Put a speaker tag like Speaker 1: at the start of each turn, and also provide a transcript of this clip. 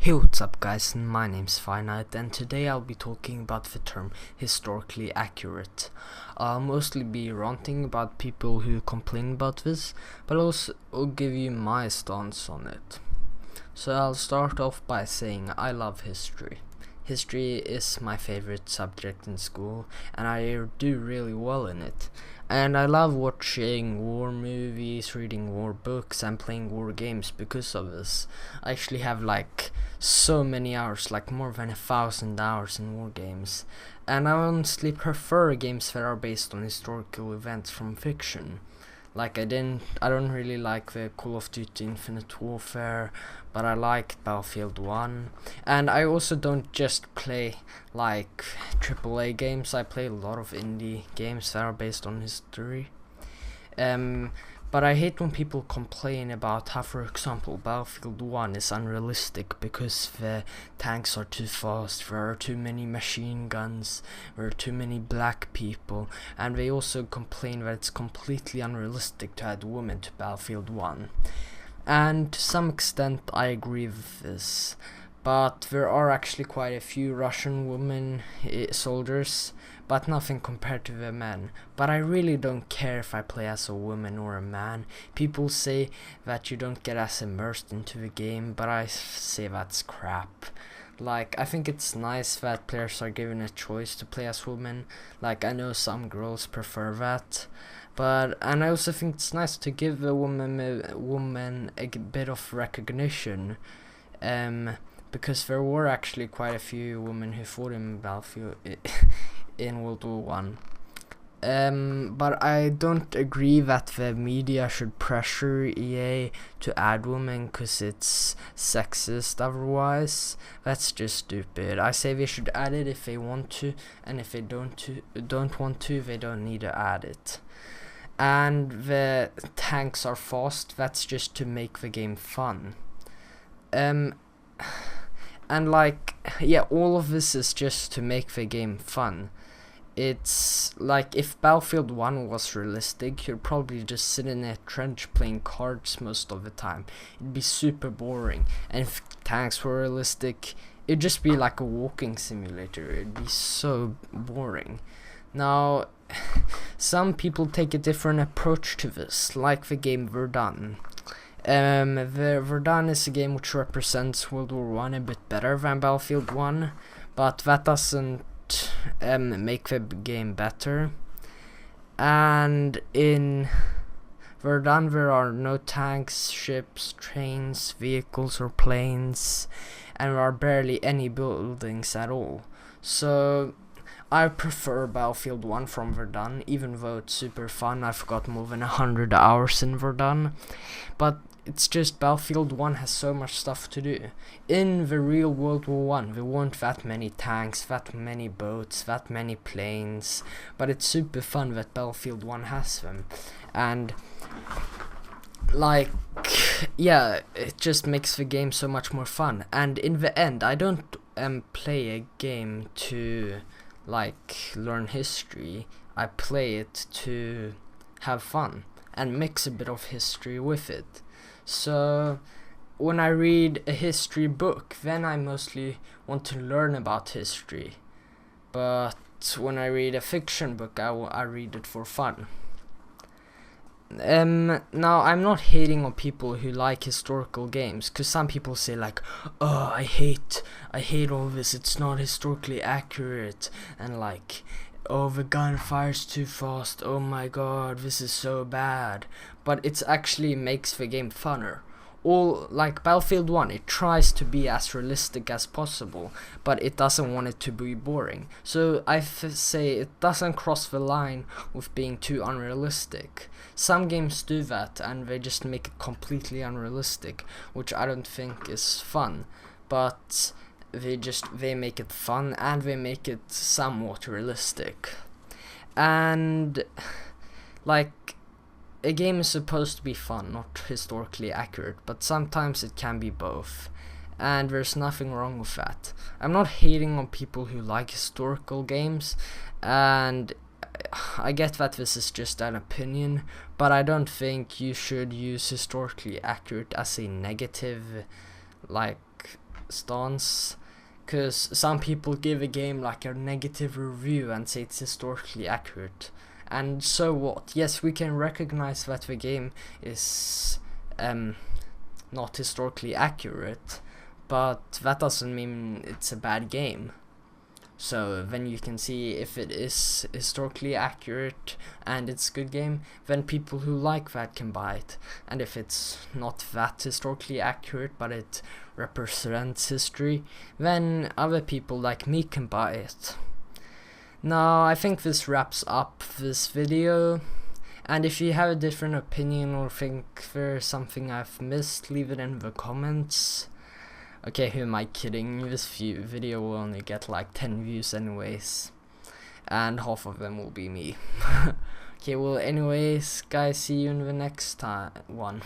Speaker 1: Hey, what's up guys, my name's Finite and today I'll be talking about the term historically accurate. I'll mostly be ranting about people who complain about this, but I'll also give you my stance on it. So I'll start off by saying I love history. History is my favorite subject in school and I do really well in it. And I love watching war movies, reading war books and playing war games because of this. I actually have like so many hours, like more than 1,000 hours in war games. And I honestly prefer games that are based on historical events from fiction. Like I don't really like the Call of Duty Infinite Warfare, but I like Battlefield 1. And I also don't just play like AAA games, I play a lot of indie games that are based on history. But I hate when people complain about how, for example, Battlefield 1 is unrealistic because the tanks are too fast, there are too many machine guns, there are too many black people, and they also complain that it's completely unrealistic to add women to Battlefield 1. And to some extent I agree with this, but there are actually quite a few Russian women soldiers, but nothing compared to the men. But I really don't care if I play as a woman or a man. People say that you don't get as immersed into the game, but I say that's crap. Like, I think it's nice that players are given a choice to play as women. Like, I know some girls prefer that. And I also think it's nice to give a woman a bit of recognition. Because there were actually quite a few women who fought in Battlefield in World War One. But I don't agree that the media should pressure EA to add women because it's sexist otherwise. That's just stupid. I say they should add it if they want to, and if they don't want to, they don't need to add it. And the tanks are fast, that's just to make the game fun. And like, yeah, all of this is just to make the game fun. It's like, if Battlefield 1 was realistic, you'd probably just sit in a trench playing cards most of the time. It'd be super boring. And if tanks were realistic, it'd just be like a walking simulator. It'd be so boring. Now, some people take a different approach to this, like the game Verdun. The Verdun is a game which represents World War One a bit better than Battlefield 1, but that doesn't make the game better. And in Verdun there are no tanks, ships, trains, vehicles or planes, and there are barely any buildings at all. So I prefer Battlefield 1 from Verdun, even though it's super fun. I've got more than 100 hours in Verdun, but it's just Battlefield 1 has so much stuff to do. In the real World War 1, there weren't that many tanks, that many boats, that many planes, but it's super fun that Battlefield 1 has them. And like, yeah, it just makes the game so much more fun. And in the end, I don't play a game to like learn history. I play it to have fun and mix a bit of history with it. So when I read a history book, then I mostly want to learn about history. But when I read a fiction book, I read it for fun. Now I'm not hating on people who like historical games, because some people say like, oh, I hate all this, it's not historically accurate, and like, oh, the gun fires too fast, oh my god, this is so bad. But it actually makes the game funner. Like Battlefield 1, it tries to be as realistic as possible, but it doesn't want it to be boring. So I say it doesn't cross the line with being too unrealistic. Some games do that and they just make it completely unrealistic, which I don't think is fun. But they make it fun and they make it somewhat realistic. And like, a game is supposed to be fun, not historically accurate, but sometimes it can be both, and there's nothing wrong with that. I'm not hating on people who like historical games, and I get that this is just an opinion, but I don't think you should use historically accurate as a negative, like, stance, because some people give a game like a negative review and say it's historically accurate. And so what? Yes, we can recognize that the game is not historically accurate, but that doesn't mean it's a bad game. So then you can see if it is historically accurate and it's a good game, then people who like that can buy it. And if it's not that historically accurate but it represents history, then other people like me can buy it. Now I think this wraps up this video, and if you have a different opinion or think there's something I've missed, leave it in the comments. Okay, who am I kidding? This video will only get like 10 views anyways, and half of them will be me. Okay, well anyways guys, see you in the next one.